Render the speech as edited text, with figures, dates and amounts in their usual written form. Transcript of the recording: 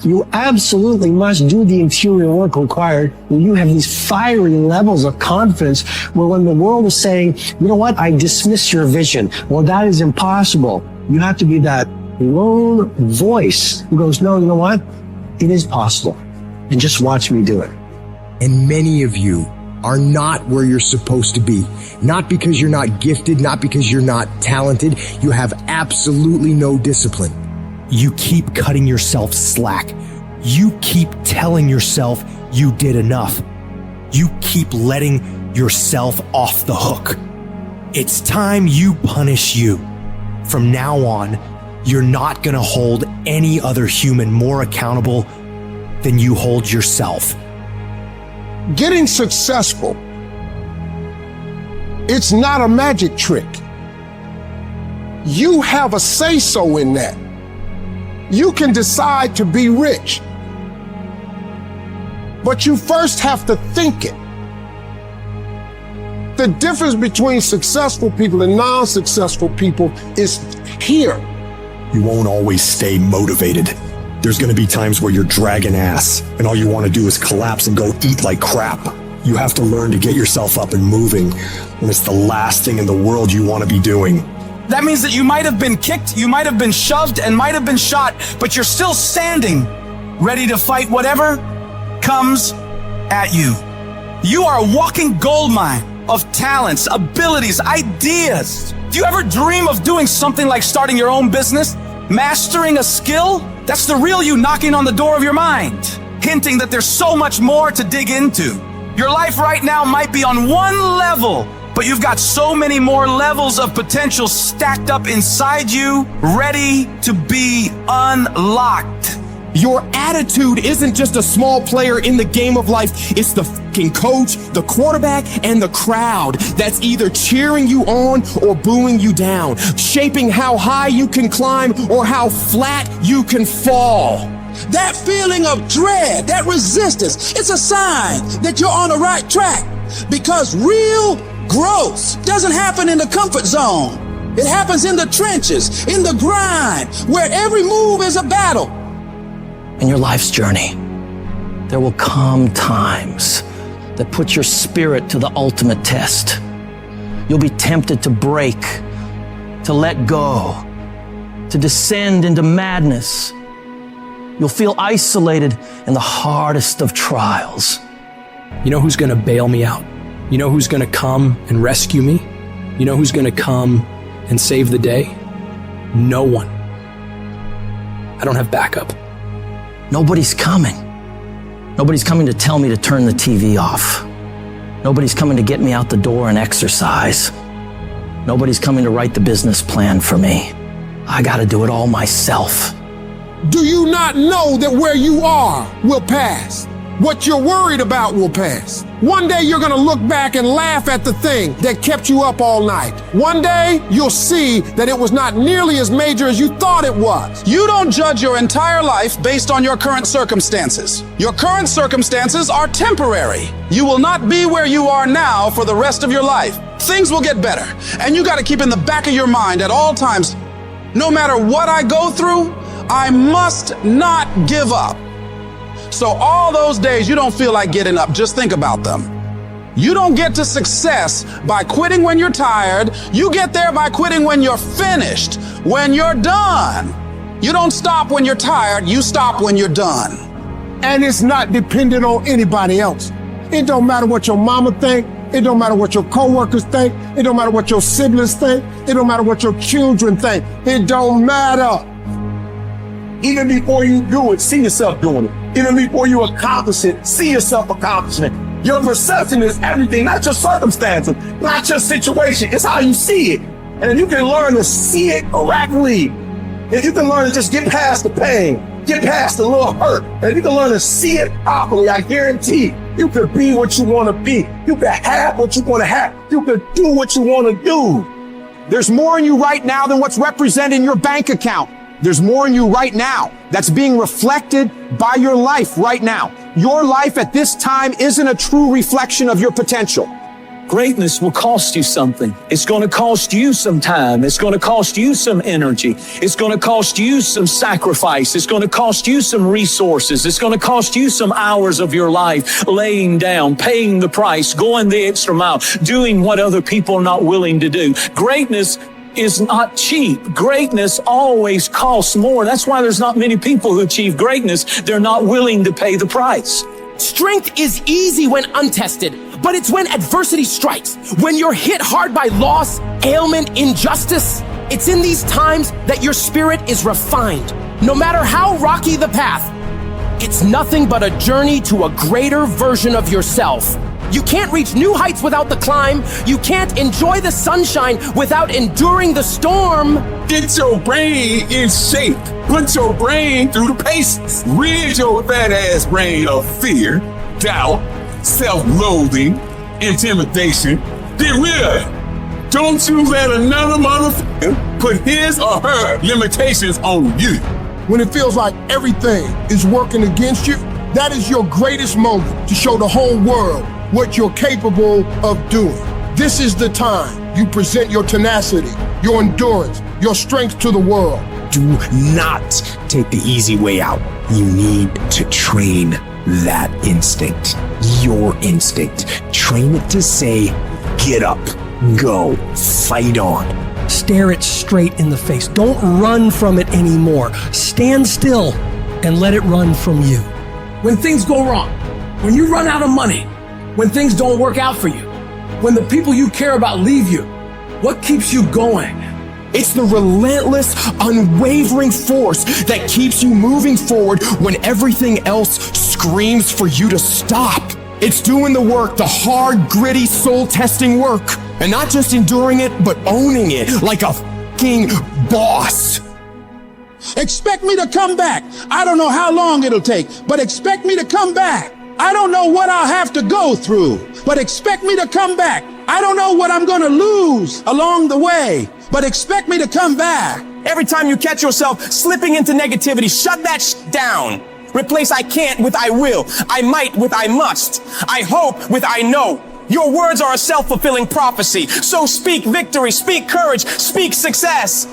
You absolutely must do the interior work required when you have these fiery levels of confidence where when the world is saying, you know what, I dismiss your vision. Well, that is impossible. You have to be that lone voice who goes, no, you know what? It is possible. And just watch me do it. And many of you are not where you're supposed to be. Not because you're not gifted, not because you're not talented. You have absolutely no discipline. You keep cutting yourself slack. You keep telling yourself you did enough. You keep letting yourself off the hook. It's time you punish you. From now on, you're not gonna hold any other human more accountable than you hold yourself. Getting successful, it's not a magic trick. You have a say-so in that. You can decide to be rich, but you first have to think it. The difference between successful people and non-successful people is here. You won't always stay motivated. There's gonna be times where you're dragging ass and all you wanna do is collapse and go eat like crap. You have to learn to get yourself up and moving when it's the last thing in the world you wanna be doing. That means that you might have been kicked, you might have been shoved, and might have been shot, but you're still standing, ready to fight whatever comes at you. You are a walking goldmine of talents, abilities, ideas. Do you ever dream of doing something like starting your own business? Mastering a skill? That's the real you knocking on the door of your mind, hinting that there's so much more to dig into. Your life right now might be on one level, but you've got so many more levels of potential stacked up inside you, ready to be unlocked. Your attitude isn't just a small player in the game of life. It's the fucking coach, the quarterback, and the crowd that's either cheering you on or booing you down, shaping how high you can climb or how flat you can fall. That feeling of dread, that resistance, it's a sign that you're on the right track, because real growth doesn't happen in the comfort zone. It happens in the trenches, in the grind, where every move is a battle. In your life's journey, there will come times that put your spirit to the ultimate test. You'll be tempted to break, to let go, to descend into madness. You'll feel isolated in the hardest of trials. You know who's gonna bail me out? You know who's gonna come and rescue me? You know who's gonna come and save the day? No one. I don't have backup. Nobody's coming. Nobody's coming to tell me to turn the TV off. Nobody's coming to get me out the door and exercise. Nobody's coming to write the business plan for me. I gotta do it all myself. Do you not know that where you are will pass? What you're worried about will pass. One day you're gonna look back and laugh at the thing that kept you up all night. One day you'll see that it was not nearly as major as you thought it was. You don't judge your entire life based on your current circumstances. Your current circumstances are temporary. You will not be where you are now for the rest of your life. Things will get better, and you gotta keep in the back of your mind at all times, no matter what I go through, I must not give up. So all those days you don't feel like getting up, just think about them. You don't get to success by quitting when you're tired. You get there by quitting when you're finished, when you're done. You don't stop when you're tired, you stop when you're done. And it's not dependent on anybody else. It don't matter what your mama think. It don't matter what your coworkers think. It don't matter what your siblings think. It don't matter what your children think. It don't matter. Even before you do it, see yourself doing it. Even before you accomplish it, see yourself accomplishing it. Your perception is everything, not your circumstances, not your situation. It's how you see it. And if you can learn to see it correctly, if you can learn to just get past the pain, get past the little hurt, and if you can learn to see it properly, I guarantee you can be what you want to be. You can have what you want to have. You can do what you want to do. There's more in you right now than what's represented in your bank account. There's more in you right now that's being reflected by your life right now. Your life at this time isn't a true reflection of your potential. Greatness will cost you something. It's going to cost you some time. It's going to cost you some energy. It's going to cost you some sacrifice. It's going to cost you some resources. It's going to cost you some hours of your life laying down, paying the price, going the extra mile, doing what other people are not willing to do. Greatness is not cheap. Greatness always costs more. That's why there's not many people who achieve greatness. They're not willing to pay the price. Strength is easy when untested, but it's when adversity strikes, when you're hit hard by loss, ailment, injustice. It's in these times that your spirit is refined. No matter how rocky the path, it's nothing but a journey to a greater version of yourself. You can't reach new heights without the climb. You can't enjoy the sunshine without enduring the storm. Get your brain in shape. Put your brain through the paces. Rid your fat ass brain of fear, doubt, self-loathing, intimidation. Get rid of it. Don't you let another motherfucker put his or her limitations on you. When it feels like everything is working against you, that is your greatest moment to show the whole world what you're capable of doing. This is the time you present your tenacity, your endurance, your strength to the world. Do not take the easy way out. You need to train that instinct, your instinct. Train it to say, get up, go, fight on. Stare it straight in the face. Don't run from it anymore. Stand still and let it run from you. When things go wrong, when you run out of money, when things don't work out for you, when the people you care about leave you, what keeps you going? It's the relentless, unwavering force that keeps you moving forward when everything else screams for you to stop. It's doing the work, the hard, gritty, soul-testing work, and not just enduring it, but owning it like a fucking boss. Expect me to come back. I don't know how long it'll take, but expect me to come back. I don't know what I'll have to go through, but expect me to come back. I don't know what I'm gonna lose along the way, but expect me to come back. Every time you catch yourself slipping into negativity, shut that down. Replace I can't with I will. I might with I must. I hope with I know. Your words are a self-fulfilling prophecy. So speak victory, speak courage, speak success.